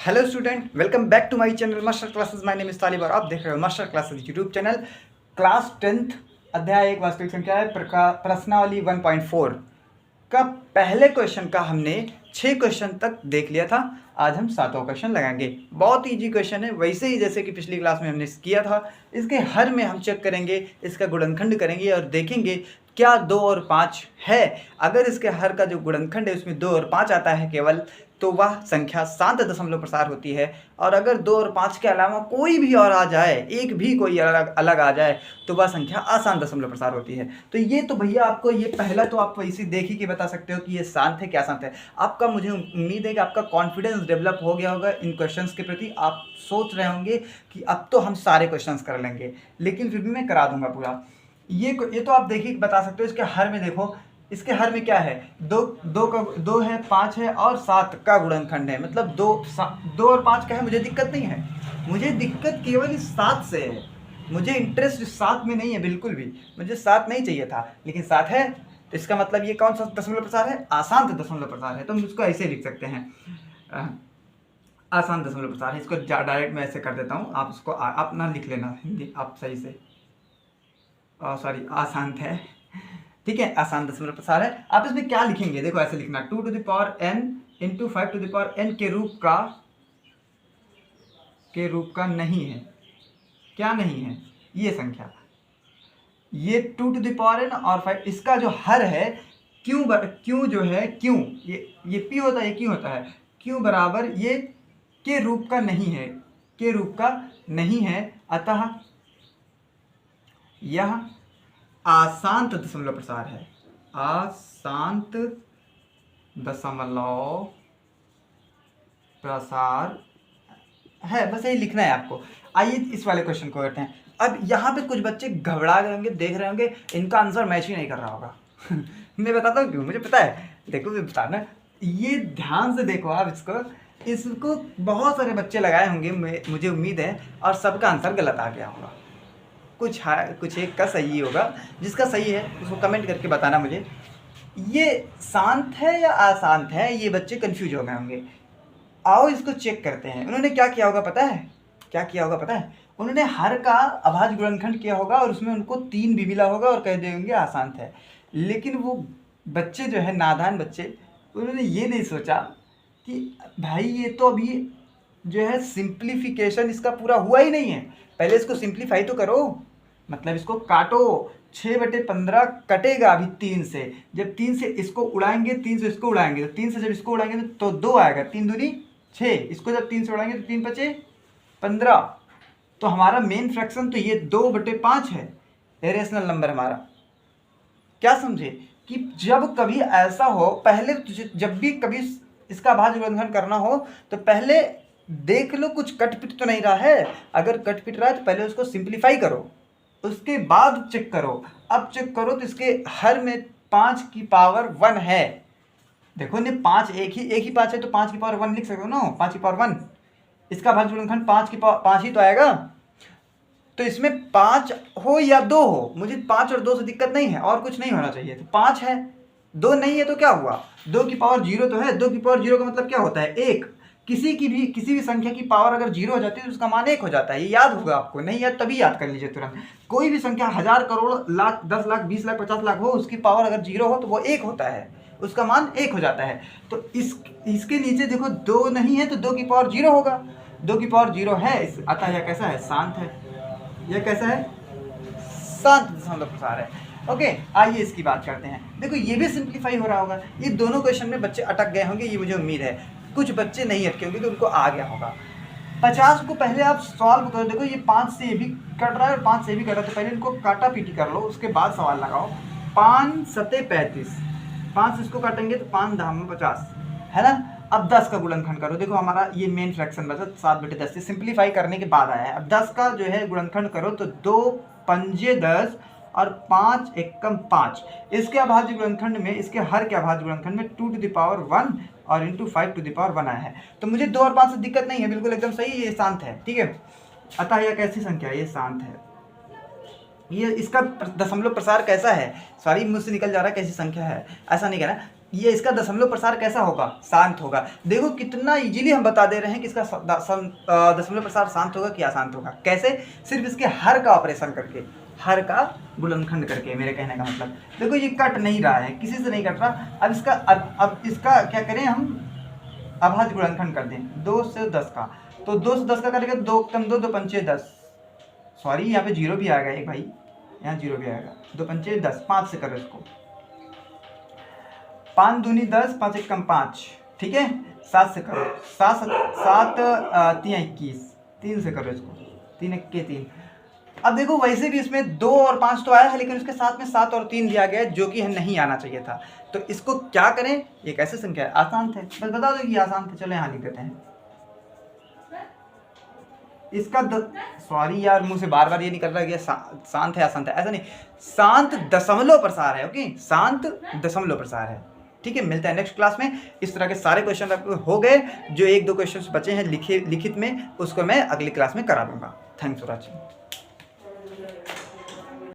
Hello student, welcome back to my channel master classes. My name is Talib और आप देख रहे हो master classes YouTube channel. Class 10th अध्याय 1 वास्तविक संख्या है प्रश्नावली 1.4 का पहले क्वेश्चन का हमने 6 क्वेश्चन तक देख लिया था। आज हम 7वां क्वेश्चन लगाएंगे। बहुत इजी क्वेश्चन है, वैसे ही जैसे कि पिछली क्लास में हमने किया था। इसके हर में हम चेक करेंगे, इसका गुणनखंड करेंगे और देखेंगे क्या 2 और 5 है। अगर इसके हर का जो गुणनखंड है उसमें 2 और 5 आता है केवल, तो वह संख्या शांत दशमलव प्रसार होती है। और अगर 2 और 5 के अलावा कोई भी और आ जाए, एक भी कोई अलग आ जाए, तो वह संख्या अशांत दशमलव प्रसार होती है। तो ये तो भैया आपको ये पहला तो आप वैसे देख ही के बता सकते हो कि ये शांत है क्या शांत है। आपका मुझे उम्मीद है कि आपका कॉन्फिडेंस डेवलप हो गया होगा इन क्वेश्चंस के प्रति। आप सोच रहे होंगे कि अब तो हम सारे क्वेश्चंस कर लेंगे, लेकिन फिर भी मैं करा दूंगा पूरा। ये तो आप देखिए बता सकते हो। इसके हर में देखो, इसके हर में क्या है, दो है, 5 है और 7 का गुणनखंड है। मतलब दो और 5 का है। मुझे दिक्कत नहीं है, मुझे दिक्कत केवल इस 7 से है। मुझे इंटरेस्ट इस 7 में नहीं है बिल्कुल भी। मुझे 7 नहीं चाहिए था, लेकिन 7 है। तो इसका मतलब ये कौन सा दशमलव प्रसार है? आशांत दशमलव प्रसार है। तो हम इसको ऐसे लिख सकते हैं, आशांत दशमलव प्रसार है। इसको डायरेक्ट मैं ऐसे कर देता हूँ, आप इसको अपना लिख लेना हिंदी आप सही से। सॉरी, आशांत है, ठीक है, आसान दशमलव प्रसार है। आप इसमें क्या लिखेंगे, देखो ऐसे लिखना, 2 to the power n into 5 to the power n के रूप का नहीं है। क्या नहीं है? ये संख्या, ये 2 to the power n और 5, इसका जो हर है क्यों जो है, क्यों ये p होता है, ये क्यों होता है, क्यों बराबर ये के रूप का नहीं है, के रूप का नहीं है। अतः यह आशांत दशमलव प्रसार है। आशांत दशमलव प्रसार है, बस यही लिखना है आपको। आइए इस वाले क्वेश्चन को करते हैं। अब यहाँ पे कुछ बच्चे घबरा गए होंगे, देख रहे होंगे इनका आंसर मैच ही नहीं कर रहा होगा। मैं बताता हूँ क्यों, मुझे पता है। देखो मैं बताना, ये ध्यान से देखो आप इसको बहुत सारे बच्चे लगाए होंगे, मुझे उम्मीद है, और सबका आंसर गलत आ गया होगा। कुछ एक का सही होगा। जिसका सही है उसको कमेंट करके बताना मुझे। ये शांत है या अशांत है, ये बच्चे कंफ्यूज हो गए होंगे। आओ इसको चेक करते हैं। उन्होंने क्या किया होगा पता है? क्या किया होगा पता है? उन्होंने हर का अभाज्य गुणनखंड किया होगा और उसमें उनको 3 भी मिला होगा और कह देंगे अशांत है। लेकिन वो बच्चे जो है, नादान बच्चे, उन्होंने ये नहीं सोचा कि भाई ये तो अभी जो है सिंप्लीफिकेशन इसका पूरा हुआ ही नहीं है। पहले इसको सिंप्लीफाई तो करो, मतलब इसको काटो। 6/15 कटेगा अभी 3 से। जब 3 से इसको उड़ाएंगे, 3 से इसको उड़ाएंगे, तो 3 से जब इसको उड़ाएंगे तो 2 आएगा, 3 दूनी 6। इसको जब 3 से उड़ाएंगे तो 3 बचे 15। तो हमारा मेन फ्रैक्शन तो ये 2/5 है, इरेशनल नंबर हमारा। क्या समझे कि जब कभी ऐसा हो, पहले जब भी कभी इसका अभाज्य गुणनखंड करना हो तो पहले देख लो कुछ कटपिट तो नहीं रहा है। अगर कटपिट रहा है तो पहले उसको सिंप्लीफाई करो, उसके बाद चेक करो। अब चेक करो तो इसके हर में 5 की पावर 1 है। देखो ने 5 एक ही 5 है, तो 5 की पावर 1 लिख सकते हो ना, 5 की पावर 1। इसका अभाज्य गुणनखंड 5 की पावर 5 ही तो आएगा। तो इसमें 5 हो या 2 हो, मुझे 5 और 2 से दिक्कत नहीं है, और कुछ नहीं होना चाहिए। तो 5 है, 2 नहीं है, तो क्या हुआ? 2 की पावर 0 तो है। 2 की पावर 0 का मतलब क्या होता है? 1। किसी भी संख्या की पावर अगर 0 हो जाती है तो उसका मान 1 हो जाता है। ये याद होगा आपको, नहीं याद तभी याद कर लीजिए तुरंत। कोई भी संख्या 1000 करोड़ लाख 10 लाख 20 लाख 50 लाख हो, उसकी पावर अगर 0 हो तो वो 1 होता है, उसका मान 1 हो जाता है। तो इसके नीचे देखो 2 नहीं है तो 2 की पावर 0 होगा। 2 की पावर 0 है, अतः यह कैसा है? शांत है। यह कैसा है? शांत दशमलव प्रसार है। ओके, आइए इसकी बात करते हैं। देखो ये भी सिंप्लीफाई हो रहा होगा। ये दोनों क्वेश्चन में बच्चे अटक गए होंगे, ये मुझे उम्मीद है। कुछ बच्चे नहीं अटके होंगे, उनको आ गया होगा। 50 को पहले आप सॉल्व करो। देखो ये 5 से ये भी कट रहा है और 5 से ये भी कट रहा है, तो पहले इनको काटा पीटी कर लो, उसके बाद सवाल लगाओ। 5 सते 35, 5 इसको काटेंगे तो 5 धाम 50 है ना। अब 10 का गुणनखंड करो। देखो हमारा ये मेन फ्रैक्शन बचा 7/10 से सिंप्लीफाई करने के बाद आया है। अब 10 का जो है गुणनखंड करो तो 2 पंजे 10 और 5 एकम 5। इसके अभाज्य गुणनखंड में, इसके हर के अभाज्य गुणनखंड में 2 to the power 1 और इंटू 5 to the power 1 आया है। तो मुझे 2 और 5 से दिक्कत नहीं है, बिल्कुल एकदम सही, ये शांत है, ठीक है। अतः यह कैसी संख्या है? ये शांत है। ये इसका दशमलव प्रसार कैसा है? सॉरी मुझसे निकल जा रहा है, कैसी संख्या है ऐसा नहीं कहना। ये इसका दशमलव प्रसार कैसा होगा? शांत होगा। देखो कितना इजीली हम बता दे रहे हैं कि इसका दशमलव प्रसार शांत होगा कि अशांत होगा। कैसे? सिर्फ इसके हर का ऑपरेशन करके, हर का गुणनखंड करके। मेरे कहने का मतलब देखो ये कट नहीं रहा है, किसी से नहीं कट रहा। अब इसका क्या करें हम? अभाज्य गुणनखंड कर दें 2 से 10 का। तो 2 से 10 का करेंगे 2 कम 2 2 पंचे 10। सॉरी यहाँ पे 0 भी आएगा एक भाई, यहाँ 0 भी आएगा। 2 पंचे 10, 5 से करो इसको। 5 दूनी 10, 5 एक कम 5, ठीक है। 7 से करो, 7 3 21, 3 से करो इसको, 3 1 के 3। अब देखो वैसे भी इसमें 2 और 5 तो आया है, लेकिन उसके साथ में 7 और 3 दिया गया है, जो कि नहीं आना चाहिए था। तो इसको क्या करें? एक ऐसी संख्या है, आसान है, बस बता दो कि आसान थे। चलो यहाँ लिख देते हैं इसका सॉरी यार, मुंह से बार बार ये नहीं कर रहा कि शांत है अशांत है, ऐसा नहीं। शांत दशमलव प्रसार है, ओके, शांत दशमलव प्रसार है, ठीक है। मिलता है नेक्स्ट क्लास में। इस तरह के सारे क्वेश्चन हो गए, जो 1 2 क्वेश्चन बचे हैं लिखित में, उसको मैं अगली क्लास में करा दूंगा। Thanks for watching.